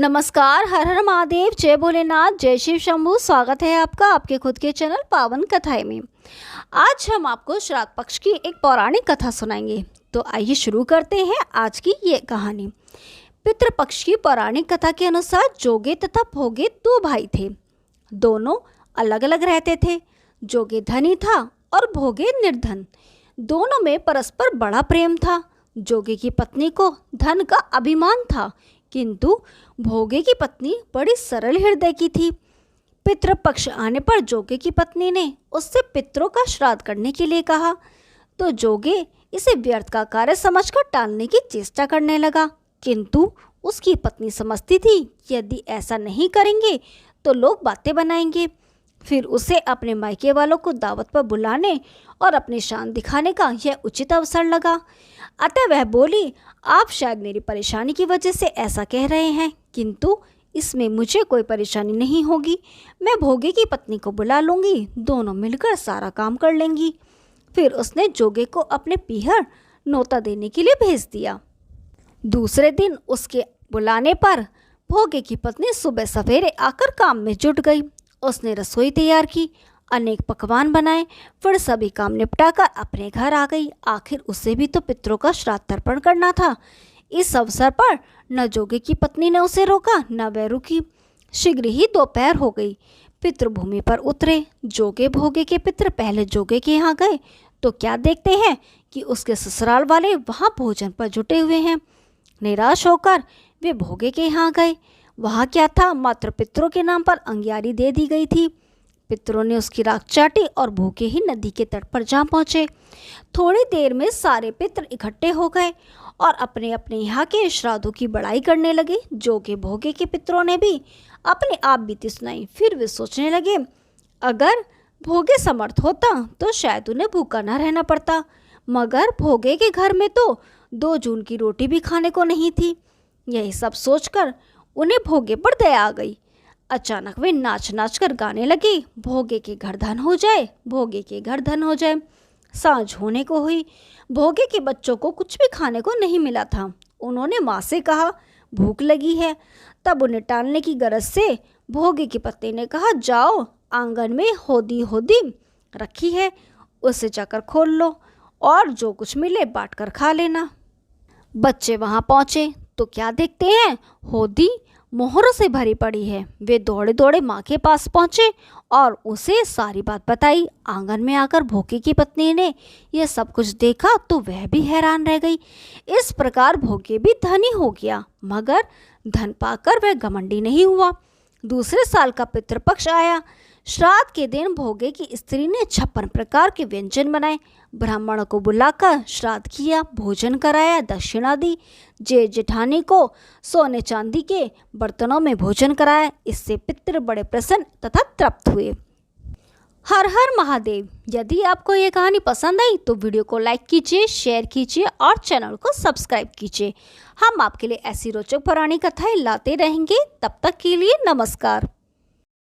नमस्कार, हर हर महादेव, जय भोलेनाथ, जय शिव शंभू। स्वागत है आपका आपके खुद के चैनल पावन कथाएं में। आज हम आपको श्राद्ध पक्ष की एक पौराणिक कथा सुनाएंगे। तो आइए शुरू करते हैं आज की ये कहानी। पितृपक्ष की पौराणिक कथा के अनुसार जोगे तथा भोगे दो भाई थे। दोनों अलग अलग रहते थे। जोगे धनी था और भोगे निर्धन। दोनों में परस्पर बड़ा प्रेम था। जोगे की पत्नी को धन का अभिमान था, किंतु भोगे की पत्नी बड़ी सरल हृदय की थी। पितृपक्ष आने पर जोगे की पत्नी ने उससे पितरों का श्राद्ध करने के लिए कहा, तो जोगे इसे व्यर्थ का कार्य समझकर टालने की चेष्टा करने लगा। किंतु उसकी पत्नी समझती थी कि यदि ऐसा नहीं करेंगे तो लोग बातें बनाएंगे। फिर उसे अपने मायके वालों को दावत पर बुलाने और अपनी शान दिखाने का यह उचित अवसर लगा। अतः वह बोली, आप शायद मेरी परेशानी की वजह से ऐसा कह रहे हैं, किंतु इसमें मुझे कोई परेशानी नहीं होगी। मैं भोगे की पत्नी को बुला लूँगी, दोनों मिलकर सारा काम कर लेंगी। फिर उसने जोगे को अपने पीहर नोता देने के लिए भेज दिया। दूसरे दिन उसके बुलाने पर भोगे की पत्नी सुबह सवेरे आकर काम में जुट गई। उसने रसोई तैयार की, अनेक पकवान बनाए, फिर सभी काम निपटाकर अपने घर आ गई। आखिर उसे भी तो पितरों का श्राद्ध तर्पण करना था। इस अवसर पर न जोगे की पत्नी ने उसे रोका, न वह रुकी। शीघ्र ही दोपहर हो गई। पितृभूमि पर उतरे। जोगे भोगे के पितर पहले जोगे के यहाँ गए तो क्या देखते हैं कि उसके ससुराल वाले वहाँ भोजन पर जुटे हुए हैं। निराश होकर वे भोगे के यहाँ गए। वहाँ क्या था, मात्र पितरों के नाम पर अंगियारी दे दी गई थी। पितरों ने उसकी राख चाटी और भूखे ही नदी के तट पर जा पहुँचे। थोड़ी देर में सारे पितर इकट्ठे हो गए और अपने अपने यहाँ के श्राद्धों की बड़ाई करने लगे। जोगे भोगे के पितरों ने भी अपने आप बीती सुनाई। फिर वे सोचने लगे, अगर भोगे समर्थ होता तो शायद उन्हें भूखा न रहना पड़ता, मगर भोगे के घर में तो 2 जून की रोटी भी खाने को नहीं थी। यही सब सोचकर उन्हें भोगे पर दया आ गई। अचानक वे नाच नाच कर गाने लगे, भोगे के घर धन हो जाए, भोगे के घर धन हो जाए। सांझ होने को हुई। भोगे के बच्चों को कुछ भी खाने को नहीं मिला था। उन्होंने माँ से कहा, भूख लगी है। तब उन्हें टालने की गरज से भोगे की पत्नी ने कहा, जाओ, आंगन में होदी होदी रखी है, उसे जाकर खोल लो और जो कुछ मिले बांट कर खा लेना। बच्चे वहाँ पहुँचे तो क्या देखते हैं, होदी मोहरों से भरी पड़ी है। वे दौड़े दौड़े माँ के पास पहुँचे और उसे सारी बात बताई। आंगन में आकर भोगे की पत्नी ने यह सब कुछ देखा तो वह भी हैरान रह गई। इस प्रकार भोगे भी धनी हो गया, मगर धन पाकर वह घमंडी नहीं हुआ। दूसरे साल का पितृपक्ष आया। श्राद्ध के दिन भोगे की स्त्री ने 56 प्रकार के व्यंजन बनाए। ब्राह्मणों को बुलाकर श्राद्ध किया, भोजन कराया, दक्षिणा दी। जेठ जेठानी को सोने चांदी के बर्तनों में भोजन कराया। इससे पितृ बड़े प्रसन्न तथा तृप्त हुए। हर हर महादेव। यदि आपको ये कहानी पसंद आई तो वीडियो को लाइक कीजिए, शेयर कीजिए और चैनल को सब्सक्राइब कीजिए। हम आपके लिए ऐसी रोचक पौराणिक कथाएं लाते रहेंगे। तब तक के लिए नमस्कार।